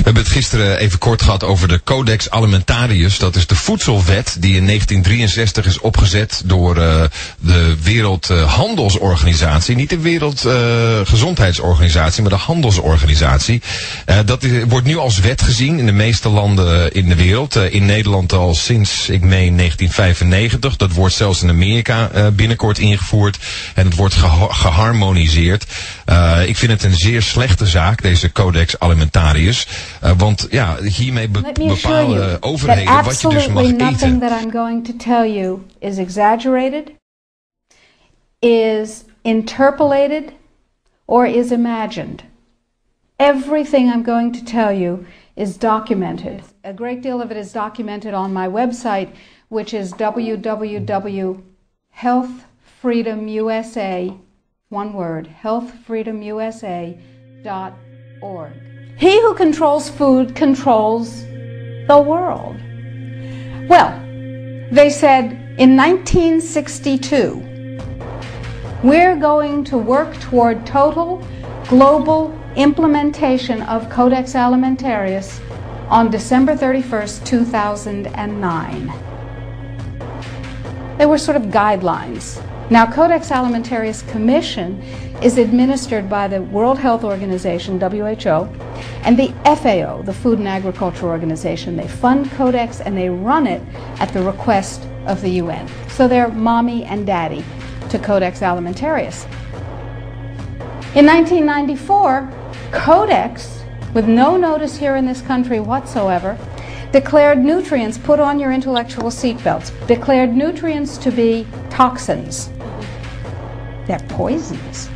We hebben het gisteren even kort gehad over de codex alimentarius. Dat is de voedselwet die in 1963 is opgezet door de Wereldhandelsorganisatie. Niet de Wereldgezondheidsorganisatie, maar de handelsorganisatie. Dat wordt nu als wet gezien in de meeste landen in de wereld. In Nederland al sinds, ik meen, 1995. Dat wordt zelfs in Amerika binnenkort ingevoerd. En het wordt geharmoniseerd. Ik vind het een zeer slechte zaak, deze codex alimentarius. Want ja, hiermee bepalen overheden wat je dus mag eten. Nothing that I'm going to tell you is exaggerated, is interpolated, or is imagined. Everything I'm going to tell you is documented. A great deal of it is documented on my website, which is www.healthfreedomusa, one word, healthfreedomusa.org. He who controls food controls the world. Well, they said in 1962, we're going to work toward total global implementation of Codex Alimentarius on December 31st, 2009. They were sort of guidelines. Now, Codex Alimentarius Commission is administered by the World Health Organization, WHO, and the FAO, the Food and Agriculture Organization. They fund Codex and they run it at the request of the UN. So they're mommy and daddy to Codex Alimentarius. In 1994, Codex, with no notice here in this country whatsoever, declared nutrients, put on your intellectual seatbelts, declared nutrients to be toxins. They're poisons.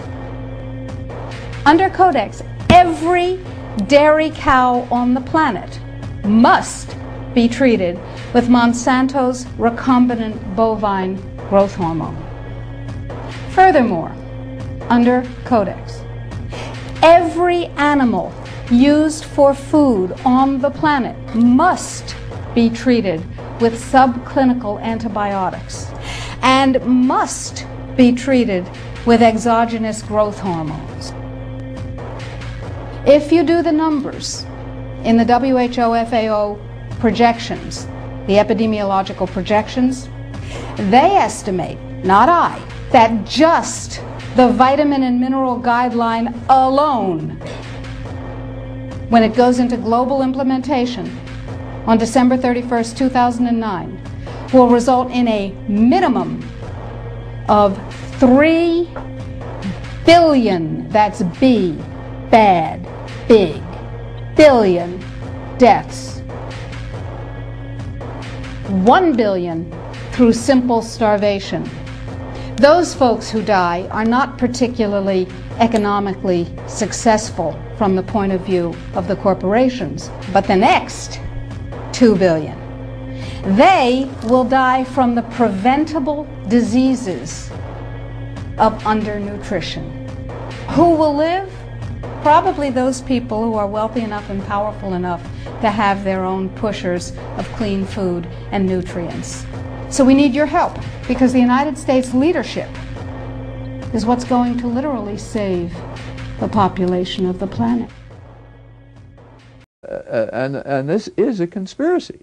Under Codex, every dairy cow on the planet must be treated with Monsanto's recombinant bovine growth hormone. Furthermore, under Codex, every animal used for food on the planet must be treated with subclinical antibiotics and must be treated with exogenous growth hormones. If you do the numbers in the WHO-FAO projections, the epidemiological projections, they estimate, not I, that just the vitamin and mineral guideline alone, when it goes into global implementation on December 31st, 2009, will result in a minimum of 3 billion, that's B, bad, big, billion deaths. 1 billion through simple starvation. Those folks who die are not particularly economically successful from the point of view of the corporations, but the next 2 billion. They will die from the preventable diseases of undernutrition. Who will live? Probably those people who are wealthy enough and powerful enough to have their own pushers of clean food and nutrients. So we need your help, because the United States leadership is what's going to literally save the population of the planet. And this is a conspiracy.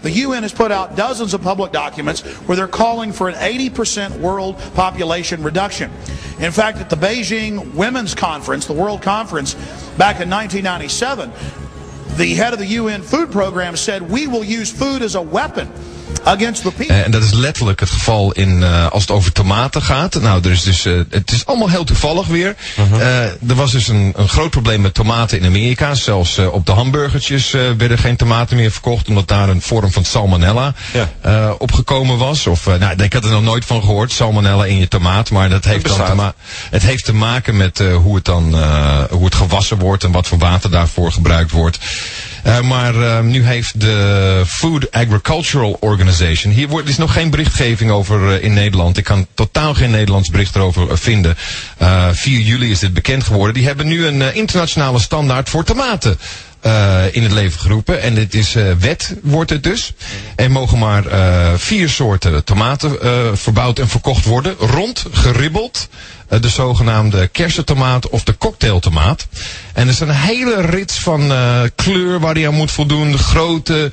The UN has put out dozens of public documents where they're calling for an 80% world population reduction. In fact, at the Beijing Women's Conference, the World Conference, back in 1997, the head of the UN Food Program said, "We will use food as a weapon against the people." En dat is letterlijk het geval als het over tomaten gaat. Nou, er is dus, het is allemaal heel toevallig weer. Er was dus een groot probleem met tomaten in Amerika. Zelfs op de hamburgertjes werden geen tomaten meer verkocht, omdat daar een vorm van salmonella opgekomen was. Of, nou, ik had er nog nooit van gehoord, salmonella in je tomaat. Maar dat heeft het heeft te maken met hoe het gewassen wordt en wat voor water daarvoor gebruikt wordt. Maar nu heeft de Food Agricultural Organization, hier is nog geen berichtgeving over in Nederland. Ik kan totaal geen Nederlands bericht erover vinden. 4 juli is dit bekend geworden. Die hebben nu een internationale standaard voor tomaten in het leven geroepen. En dit is wet, wordt het dus. Er mogen maar 4 soorten tomaten verbouwd en verkocht worden. Rond, geribbeld, de zogenaamde kersentomaat of de cocktailtomaat. En er is een hele rits van kleur waar die aan moet voldoen, de grootte,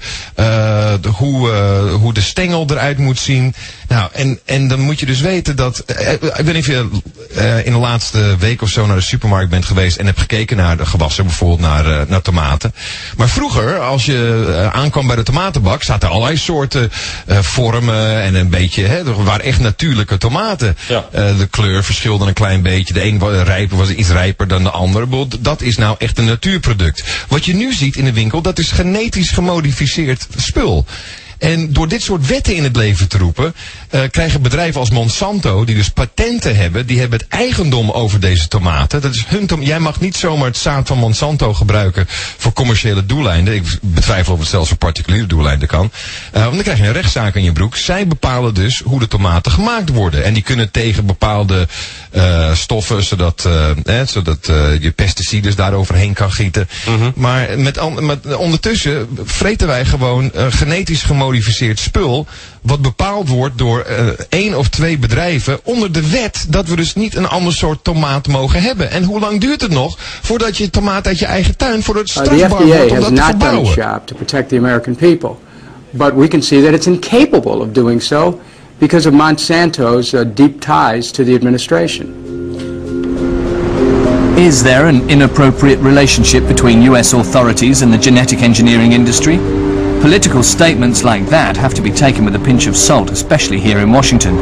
hoe de stengel eruit moet zien. Nou, en dan moet je dus weten dat, ik weet niet of je in de laatste week of zo naar de supermarkt bent geweest en hebt gekeken naar de gewassen, bijvoorbeeld naar tomaten. Maar vroeger, als je aankwam bij de tomatenbak, zaten er allerlei soorten vormen en een beetje, er waren echt natuurlijke tomaten. Ja. De kleur verschilde een klein beetje. De een rijper was iets rijper dan de ander. Dat is nou echt een natuurproduct. Wat je nu ziet in de winkel, dat is genetisch gemodificeerd spul. En door dit soort wetten in het leven te roepen, krijgen bedrijven als Monsanto, die dus patenten hebben, die hebben het eigendom over deze tomaten. Dat is hun Jij mag niet zomaar het zaad van Monsanto gebruiken voor commerciële doeleinden. Ik betwijfel of het zelfs voor particuliere doeleinden kan. Want dan krijg je een rechtszaak in je broek. Zij bepalen dus hoe de tomaten gemaakt worden. En die kunnen tegen bepaalde stoffen, zodat je pesticides daaroverheen kan gieten. Maar ondertussen vreten wij gewoon genetisch gemodificeerd spul, wat bepaald wordt door 1 of 2 bedrijven onder de wet dat we dus niet een ander soort tomaat mogen hebben. En hoe lang duurt het nog voordat je tomaat uit je eigen tuin, voordat het strafbaar wordt om dat te verbouwen? The FDA has not done its job to protect the American people, but we can see that it's incapable of doing so because of Monsanto's deep ties to the administration. Is there an inappropriate relationship between US authorities and the genetic engineering industry? Political statements like that have to be taken with a pinch of salt, especially here in Washington.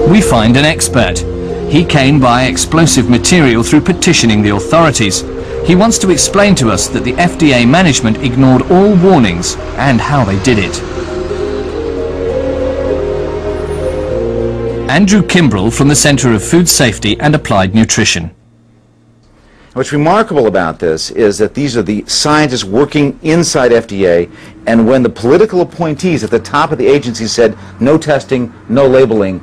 We find an expert. He came by explosive material through petitioning the authorities. He wants to explain to us that the FDA management ignored all warnings and how they did it. Andrew Kimbrell from the Center of Food Safety and Applied Nutrition. What's remarkable about this is that these are the scientists working inside FDA, and when the political appointees at the top of the agency said no testing, no labeling,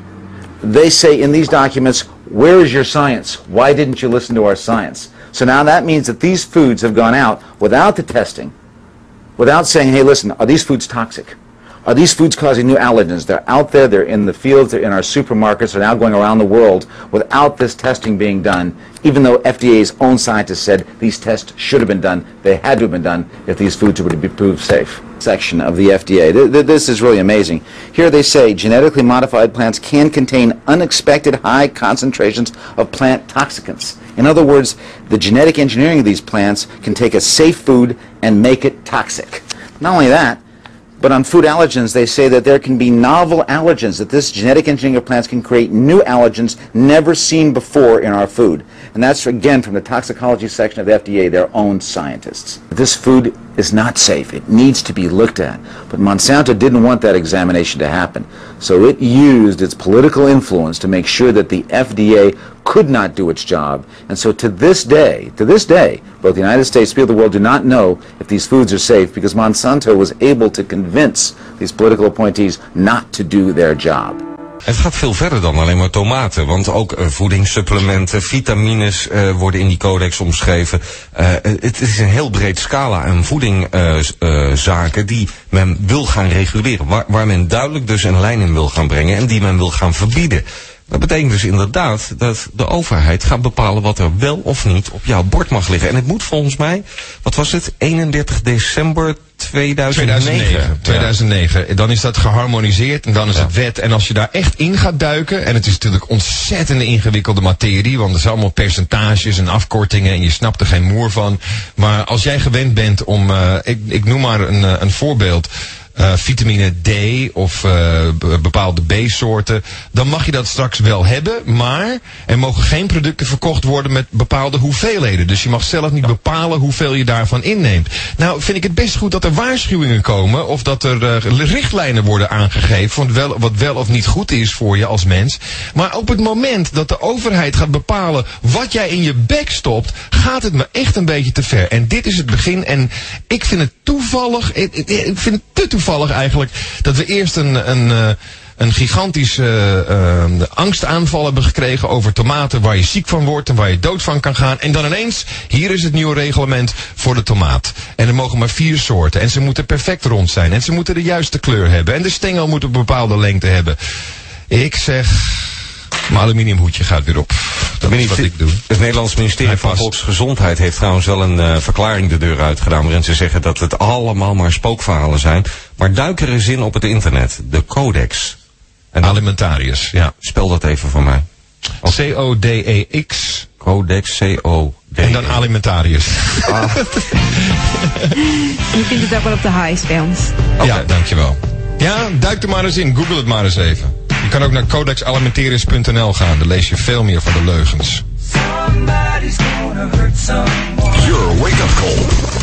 they say in these documents, where is your science? Why didn't you listen to our science? So now that means that these foods have gone out without the testing, without saying, hey, listen, are these foods toxic? Are these foods causing new allergens? They're out there, they're in the fields, they're in our supermarkets, they're now going around the world without this testing being done, even though FDA's own scientists said these tests should have been done, they had to have been done if these foods were to be proved safe. Section of the FDA. This is really amazing. Here they say genetically modified plants can contain unexpected high concentrations of plant toxicants. In other words, the genetic engineering of these plants can take a safe food and make it toxic. Not only that, but on food allergens, they say that there can be novel allergens, that this genetic engineering of plants can create new allergens never seen before in our food. And that's, again, from the toxicology section of the FDA, their own scientists. This food is not safe. It needs to be looked at. But Monsanto didn't want that examination to happen. So it used its political influence to make sure that the FDA could not do its job. And so to this day, both the United States and people of the world do not know if these foods are safe because Monsanto was able to convince these political appointees not to do their job. Het gaat veel verder dan alleen maar tomaten, want ook voedingssupplementen, vitamines worden in die codex omschreven. Het is een heel breed scala aan voedingzaken die men wil gaan reguleren, waar men duidelijk dus een lijn in wil gaan brengen en die men wil gaan verbieden. Dat betekent dus inderdaad dat de overheid gaat bepalen wat er wel of niet op jouw bord mag liggen. En het moet volgens mij, wat was het, 31 december 2009. 2009. Dan is dat geharmoniseerd en dan is het wet. En als je daar echt in gaat duiken, en het is natuurlijk ontzettend ingewikkelde materie, want er zijn allemaal percentages en afkortingen en je snapt er geen moer van. Maar als jij gewend bent om, ik noem maar een voorbeeld, vitamine D of bepaalde B-soorten, dan mag je dat straks wel hebben, maar er mogen geen producten verkocht worden met bepaalde hoeveelheden. Dus je mag zelf niet bepalen hoeveel je daarvan inneemt. Nou vind ik het best goed dat er waarschuwingen komen of dat er richtlijnen worden aangegeven van wat wel of niet goed is voor je als mens. Maar op het moment dat de overheid gaat bepalen wat jij in je bek stopt, gaat het me echt een beetje te ver. En dit is het begin en ik vind het toevallig, ik vind het te toevallig eigenlijk dat we eerst een gigantische angstaanval hebben gekregen over tomaten waar je ziek van wordt en waar je dood van kan gaan. En dan ineens, hier is het nieuwe reglement voor de tomaat. En er mogen maar 4 soorten. En ze moeten perfect rond zijn. En ze moeten de juiste kleur hebben. En de stengel moet een bepaalde lengte hebben. Ik zeg, mijn aluminiumhoedje gaat weer op. Dat is wat ik doe. Het Nederlands ministerie van Volksgezondheid heeft trouwens wel een verklaring de deur uitgedaan, waarin ze zeggen dat het allemaal maar spookverhalen zijn. Maar duik er eens in op het internet. De codex. En alimentarius, ja. Spel dat even voor mij. C-O-D-E-X. Codex, C-O-D-E. En dan alimentarius. Je vindt het ook wel op de highs bij ons. Okay. Ja, dankjewel. Ja, duik er maar eens in. Google het maar eens even. Je kan ook naar codexalimentarius.nl gaan. Daar lees je veel meer van de leugens. Your wake-up call.